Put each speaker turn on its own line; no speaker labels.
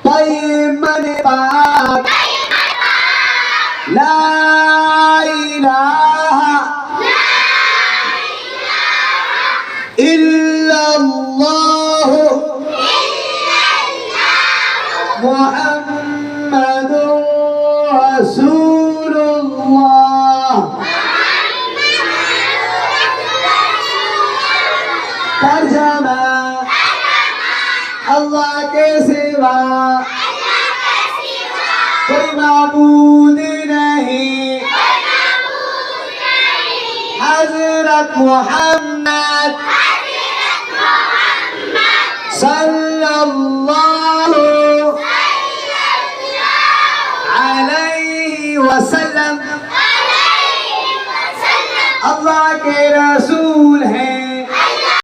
طيب من بعد لا إله إلا الله محمد رسول الله ترجمة अल्लाह के सिवा कोई माबूद नहीं हज़रत मोहम्मद सल्लल्लाहु अलैहि वसल्लम अल्लाह के